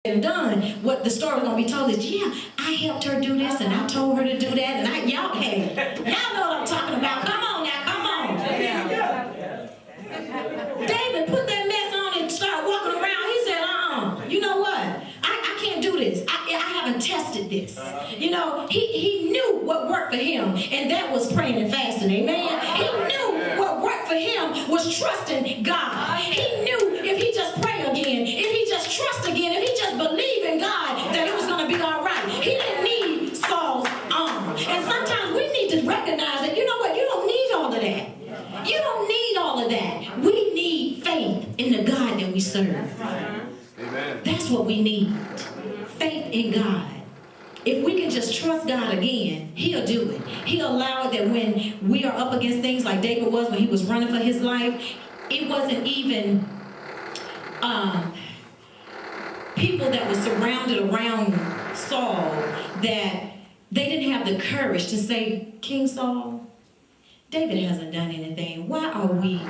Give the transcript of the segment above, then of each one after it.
done, what the story gonna be told is, yeah, I helped her do this and I told her to do that, and y'all know what I'm talking about. Come on now, come on. David put that mess on and started walking around. He said, you know what? I can't do this. I haven't tested this. You know, he knew what worked for him, and that was praying and fasting. Amen. He knew what worked for him was trusting God. He knew if he just pray again, if he just trust again, if he just believe in God, that it was going to be all right. He didn't need Saul's armor. And sometimes we need to recognize that, you know what, you don't need all of that. You don't need all of that. We need faith in the God that we serve. Amen. That's what we need. Faith in God. If we can just trust God again, he'll do it. He'll allow it that when we are up against things like David was when he was running for his life, it wasn't even people that were surrounded around Saul that they didn't have the courage to say, King Saul, David hasn't done anything. Why are we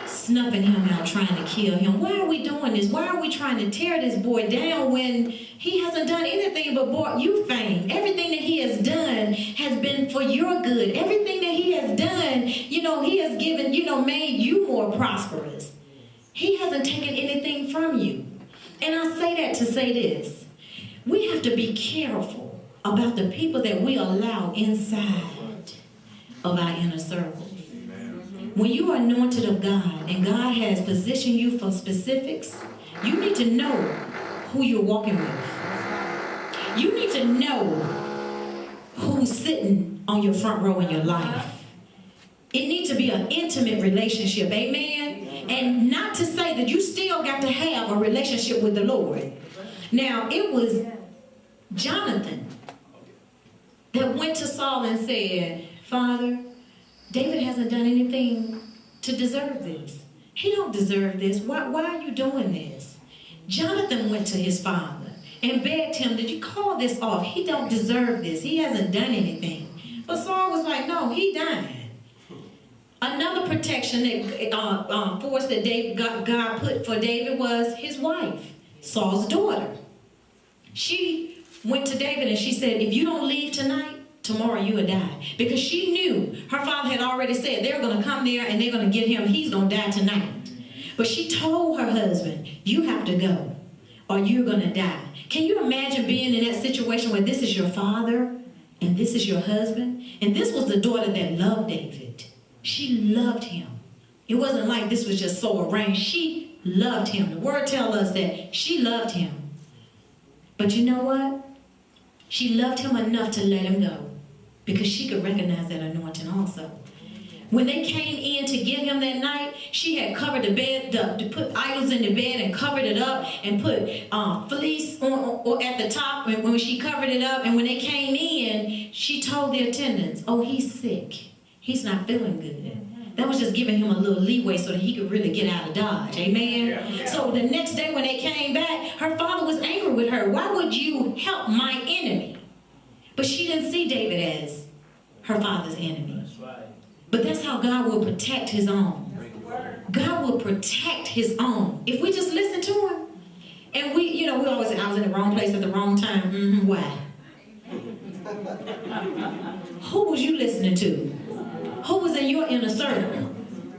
snuffing him out, trying to kill him? Why are we doing this? Why are we trying to tear this boy down when he hasn't done anything but brought you fame? Everything that he has done has been for your good. Everything that he has done, you know, he has given, you know, made you more prosperous. He hasn't taken anything from you. And I say that to say this. We have to be careful about the people that we allow inside of our inner circle. When you are anointed of God and God has positioned you for specifics, you need to know who you're walking with. You need to know who's sitting on your front row in your life. It needs to be an intimate relationship, amen? And not to say that you still got to have a relationship with the Lord. Now, it was Jonathan that went to Saul and said, Father, David hasn't done anything to deserve this. He don't deserve this. Why are you doing this? Jonathan went to his father and begged him, did you call this off? He don't deserve this. He hasn't done anything. But Saul was like, no, he died. Another protection that force that God put for David was his wife, Saul's daughter. She went to David and she said, if you don't leave tonight, tomorrow you will die. Because she knew her father had already said they're going to come there and they're going to get him. He's going to die tonight. But she told her husband, you have to go or you're going to die. Can you imagine being in that situation where this is your father and this is your husband? And this was the daughter that loved David. She loved him. It wasn't like this was just so arranged. She loved him. The word tells us that she loved him. But you know what? She loved him enough to let him go because she could recognize that anointing also. When they came in to get him that night, she had covered the bed, to put idols in the bed and covered it up and put fleece or at the top when she covered it up. And when they came in, she told the attendants, oh, he's sick. He's not feeling good. That was just giving him a little leeway so that he could really get out of Dodge. Amen? Yeah. So the next day when they came back, her father was angry with her. Why would you help my enemy? But she didn't see David as her father's enemy. That's right. But that's how God will protect his own. God will protect his own. If we just listen to him. And we always say, I was in the wrong place at the wrong time. Why? Who was you listening to? Who was in your inner circle?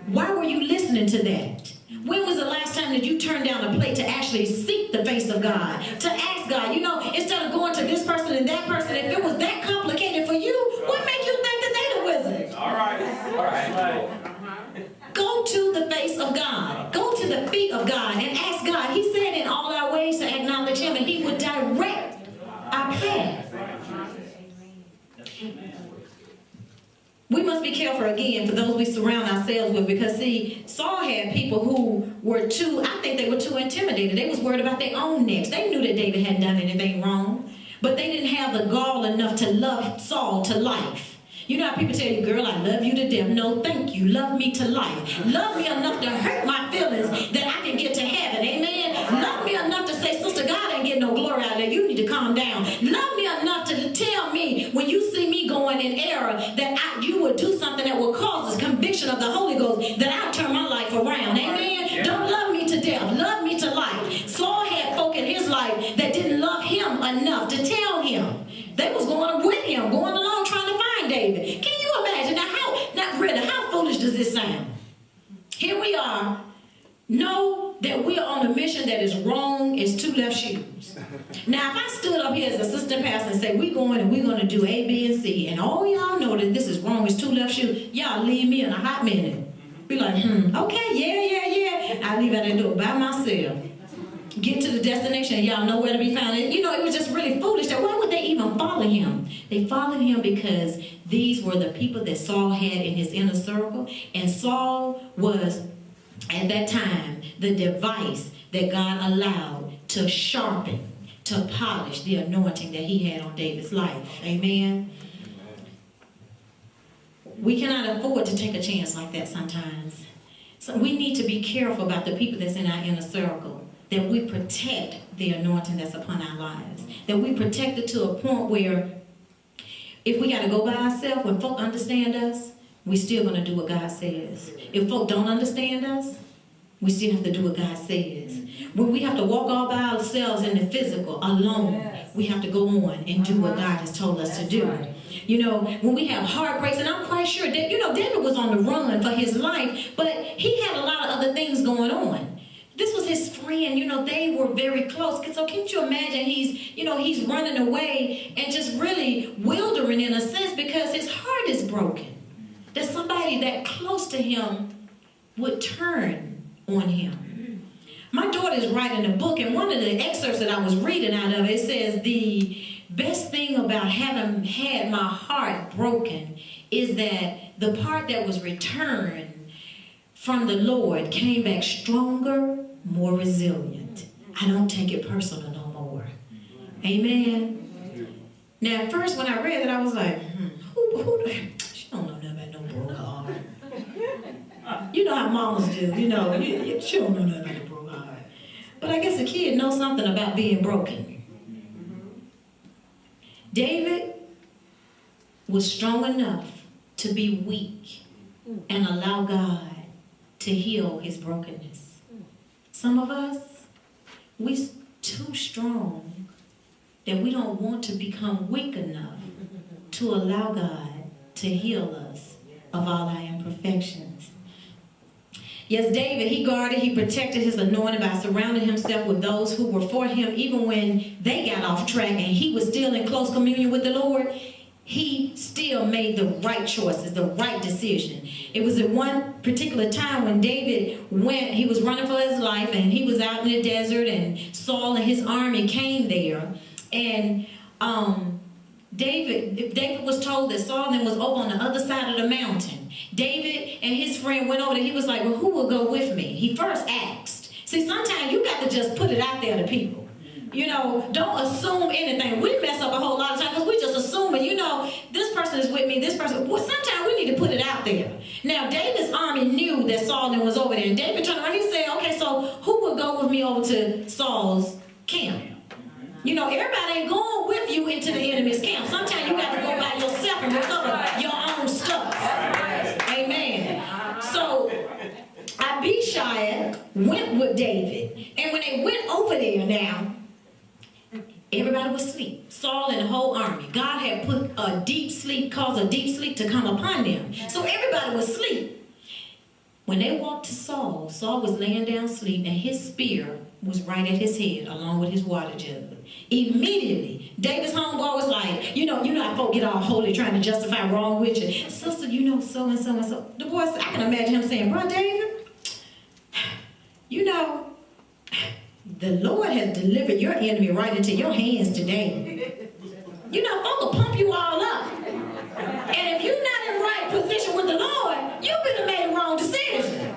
Why were you listening to that? When was the last time that you turned down a plate to actually seek the face of God? To ask God, instead of going to this person and that person, if it was that complicated for you, what made you think that they the wizard? All right. Go to the face of God. Go to the feet of God and ask God. He said in all our ways to acknowledge him and he would direct our path. We must be careful again for those we surround ourselves with because see, Saul had people who were I think they were too intimidated. They was worried about their own necks. They knew that David hadn't done anything wrong, but they didn't have the gall enough to love Saul to life. You know how people tell you, girl, I love you to death. No, thank you. Love me to life. Love me enough to hurt my feelings that I can get to heaven. Amen. Love me enough to say, sister, God ain't getting no glory out of there. You need to calm down. Love me enough to tell me when you see me going in error that you will do something that will cause this conviction of the Holy Ghost that I'll turn my life around. Amen. Don't love me to death. Love me to life. Saul had folk in his life life that didn't love him enough to tell him. They was going with him, going along trying to find David. Can you imagine? How foolish does this sound? Here we are. Know that we are on a mission that is wrong as two left shoes. Now, if I stood up here as assistant pastor and say, we're going to do A, B, and C, and all y'all know that this is wrong as two left shoes, y'all leave me in a hot minute. Be like, okay, yeah. I leave out and do it by myself. Get to the destination, y'all know where to be found. And, it was just really foolish. Why would they even follow him? They followed him because these were the people that Saul had in his inner circle. And Saul was, at that time, the device that God allowed to sharpen, to polish the anointing that he had on David's life. Amen? We cannot afford to take a chance like that sometimes. So we need to be careful about the people that's in our inner circle, that we protect the anointing that's upon our lives, that we protect it to a point where if we got to go by ourselves, when folk understand us, we still going to do what God says. If folk don't understand us, we still have to do what God says. When we have to walk all by ourselves in the physical, alone, we have to go on and do what God has told us to do. Right. When we have heartbreaks, and I'm quite sure that, David was on the run for his life, but he had a lot of other things going on. This was his friend, they were very close. So can't you imagine he's running away and just really wildering in a sense because his heart is broken. That somebody that close to him would turn on him. My daughter is writing a book, and one of the excerpts that I was reading out of it says the best thing about having had my heart broken is that the part that was returned from the Lord came back stronger, more resilient. I don't take it personal no more. Amen. Now, at first when I read it, I was like, she don't know nothing about no broke heart. You know how mamas do, she don't know nothing about a broke heart. But I guess a kid knows something about being broken. David was strong enough to be weak and allow God to heal his brokenness. Some of us, we're too strong that we don't want to become weak enough to allow God to heal us of all our imperfections. Yes, David, he protected his anointing by surrounding himself with those who were for him, even when they got off track and he was still in close communion with the Lord. He still made the right choices, the right decision. It was at one particular time when David he was running for his life, and he was out in the desert, and Saul and his army came there. And David was told that Saul then was over on the other side of the mountain. David and his friend went over there. He was like, well, who will go with me? He first asked. See, sometimes you got to just put it out there to people. Don't assume anything. We mess up a whole lot of times because we just assume it. This person is with me, this person. Well, sometimes we need to put it out there. Now, David's army knew that Saul was over there. And David turned around. He said, okay, so who will go with me over to Saul's camp? Everybody ain't going with you into the enemy's camp. Sometimes you got to go by yourself and recover your own stuff. Amen. So Abishai went with David. And when they went over there now, everybody was asleep. Saul and the whole army. God had put a deep sleep, caused a deep sleep to come upon them. So everybody was asleep. When they walked to Saul, Saul was laying down asleep, and his spear was right at his head, along with his water jug. Immediately, David's homeboy was like, you know how folk get all holy trying to justify wrong with you. Sister, so and so and so. The boy, I can imagine him saying, bro, David, the Lord has delivered your enemy right into your hands today. Folk will pump you all up. And if you're not in right position with the Lord, you've been made a wrong decision.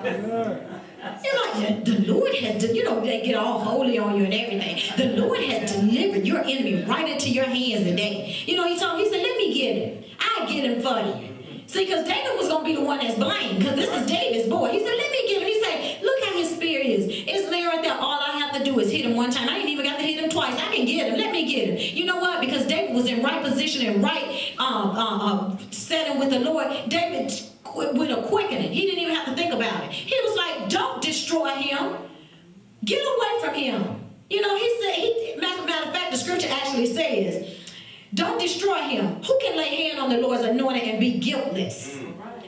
The Lord has, they get all holy on you and everything. The Lord has delivered your enemy right into your hands today. He said, let me get him. I'll get him for you. See, because David was going to be the one that's blamed, because this is David's boy. He said, let me get him. He said, look how his spear is. It's there right there. All I have to do is hit him one time. I ain't even got to hit him twice. I can get him. Let me get him. You know what? Because David was in right position and right setting with the Lord. David with a quickening. He didn't even have to think about it. He was like, don't destroy him. Get away from him. You know, he said, matter of fact, the scripture actually says, don't destroy him. Who can lay hand on the Lord's anointed and be guiltless?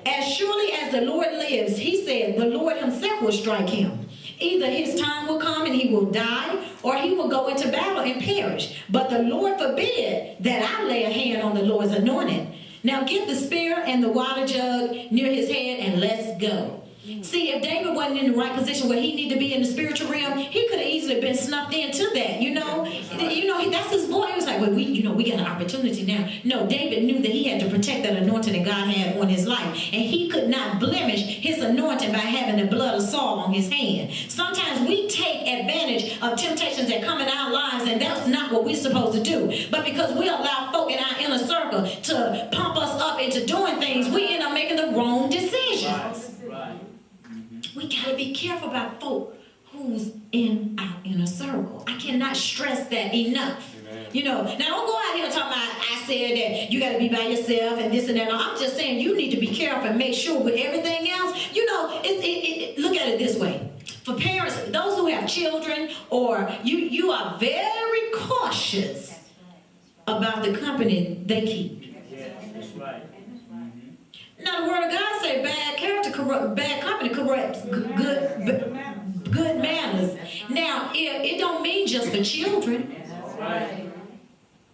As surely as the Lord lives, he said, the Lord himself will strike him. Either his time will come and he will die, or he will go into battle and perish. But the Lord forbid that I lay a hand on the Lord's anointed. Now get the spear and the water jug near his head and let's go. See, if David wasn't in the right position where he needed to be in the spiritual realm, he could have easily been snuffed into that, you know. That's his boy. He was like, well, we got an opportunity now. No, David knew that he had to protect that anointing that God had on his life. And he could not blemish his anointing by having the blood of Saul on his hand. Sometimes we take advantage of temptations that come in our lives, and that's not what we're supposed to do. But because we allow folk in our inner circle to pump us up into doing things, we end up making the wrong decisions. We got to be careful about folk who's in our inner circle. I cannot stress that enough. Amen. You know, now don't go out here talking about, I said that you got to be by yourself and this and that. No, I'm just saying you need to be careful and make sure with everything else. You know, look at it this way. For parents, those who have children, or you are very cautious about the company they keep. Yeah, that's right. Now the word of God say bad company corrupts good manners. Now it don't mean just for children. Right.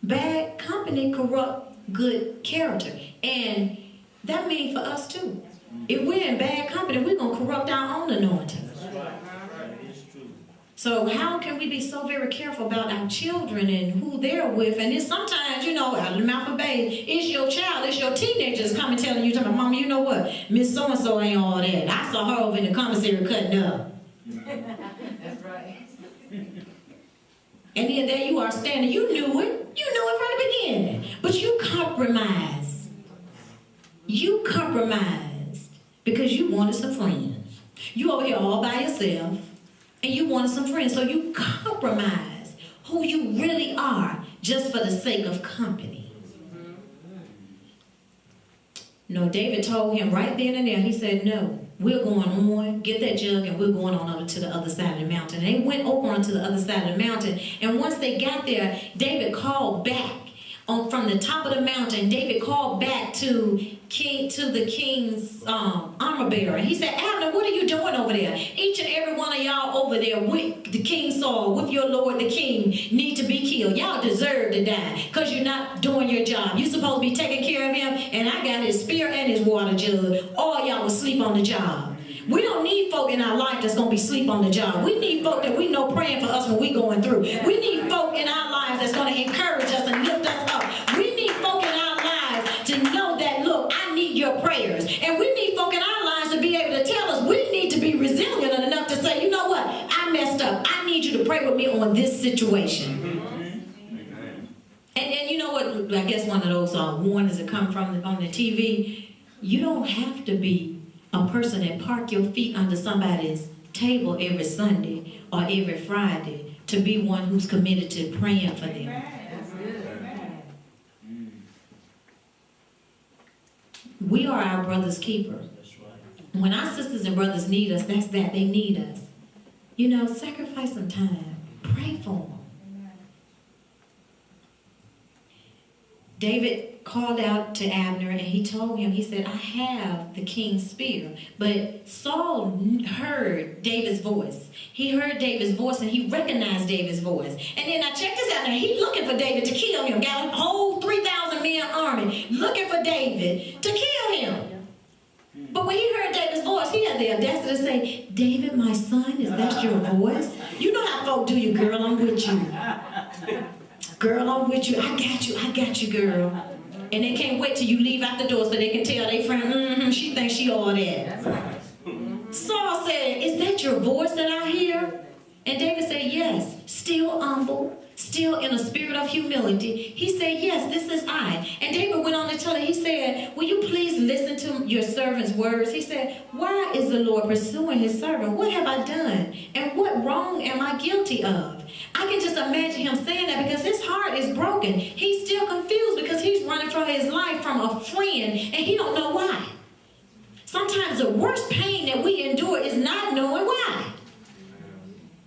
Bad company corrupt good character, and that means for us too. If we're in bad company, we're gonna corrupt our own anointing. That's right. It's true. So how can we be so very careful about our children and who they're with? And it's sometimes, out of the mouth of babes, it's your child, it's your teenagers coming telling you, Mama, you know what? Miss So-and-so ain't all that. I saw her over in the commissary cutting up. That's right. And then there you are standing. You knew it. You knew it from the beginning. But you compromised. You compromised because you wanted some friends. You over here all by yourself. And you wanted some friends, so you compromise who you really are just for the sake of company. No, David told him right then and there, he said, no, we're going on, get that jug, and we're going on over to the other side of the mountain. And they went over onto the other side of the mountain, and once they got there, David called back from the top of the mountain. David called back to the king's armor bearer. He said, Abner, what are you doing over there? Each and every one of y'all over there with the king Saul, with your lord the king, need to be killed. Y'all deserve to die because you're not doing your job. You're supposed to be taking care of him, and I got his spear and his water jug. All y'all will sleep on the job. We don't need folk in our life that's going to be sleep on the job. We need folk that we know praying for us when we're going through. We need folk in our lives that's going to encourage us and lift us up. We need folk in our lives to know that, look, I need your prayers. And we need folk in our lives to be able to tell us we need to be resilient enough to say, you know what, I messed up. I need you to pray with me on this situation. And then you know what, I guess one of those warnings that come from on the TV, you don't have to be a person that park your feet under somebody's table every Sunday or every Friday to be one who's committed to praying for them. We are our brother's keeper. When our sisters and brothers need us, that's that. They need us. Sacrifice some time. Pray for them. David called out to Abner and he told him, he said, I have the king's spear. But Saul heard David's voice. He heard David's voice and he recognized David's voice. And then I checked this out now. He's looking for David to kill him. Got a whole 3,000 man army looking for David to kill him. But when he heard David's voice, he had the audacity to say, David, my son, is that your voice? You know how folk do you, girl, I'm with you. Girl, I'm with you. I got you, girl. And they can't wait till you leave out the door so they can tell their friend, she thinks she all that. Saul said, is that your voice that I hear? And David said, yes. Still humble, still in a spirit of humility. He said, yes, this is I. And David went on to tell him, he said, will you please listen to your servant's words? He said, why is the Lord pursuing his servant? What have I done? And what wrong am I guilty of? I can just imagine him saying that because his heart is broken. He's still confused because he's running for his life from a friend and he don't know why. Sometimes the worst pain that we endure is not knowing why.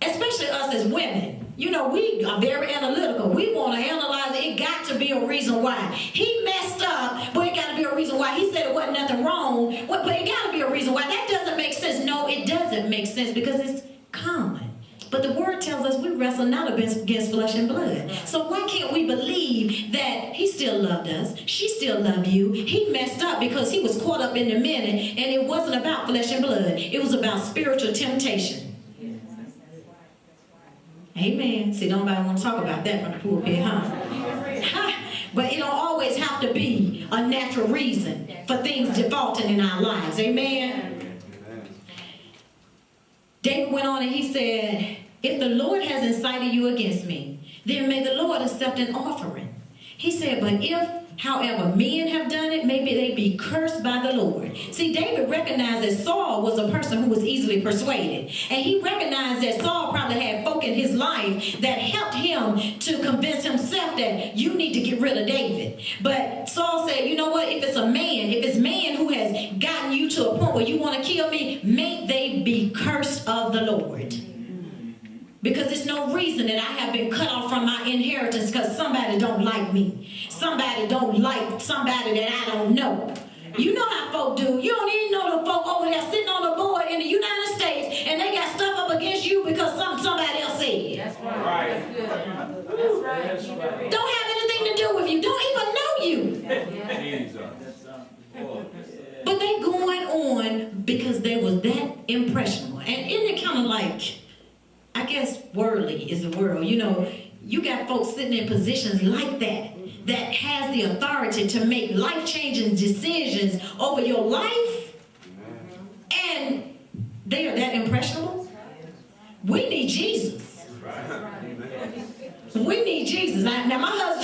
Especially us as women. You know, we are very analytical. We want to analyze it. It got to be a reason why. He messed up, but it got to be a reason why. He said it wasn't nothing wrong, but it got to be a reason why. That doesn't make sense. No, it doesn't make sense because it's common. But the word tells us we wrestle not against flesh and blood. So why can't we believe that he still loved us? She still loved you. He messed up because he was caught up in the minute, and it wasn't about flesh and blood. It was about spiritual temptation. Amen. See, nobody want to talk about that from the pulpit, huh? But it don't always have to be a natural reason for things defaulting in our lives. Amen. David went on and he said, if the Lord has incited you against me, then may the Lord accept an offering. He said, but if, however, men have done it, maybe they be cursed by the Lord. See, David recognized that Saul was a person who was easily persuaded. And he recognized that Saul probably had folk in his life that helped him to convince himself that you need to get rid of David. But Saul said, you know what, if it's man who has gotten you to a point where you want to kill me, may they be cursed of the Lord. Because there's no reason that I have been cut off from my inheritance because somebody don't like me. Somebody don't like somebody that I don't know. You know how folk do. You don't even know the folk over there sitting on the board in the United States and they got stuff up against you because somebody else said. That's right. That's good. That's right. Don't have anything to do with you. Don't even know you. But they going on because they was that impressionable. And isn't it kind of like, I guess worldly is the world. You know, you got folks sitting in positions like that has the authority to make life-changing decisions over your life, and they are that impressionable. We need Jesus. We need Jesus. Now my husband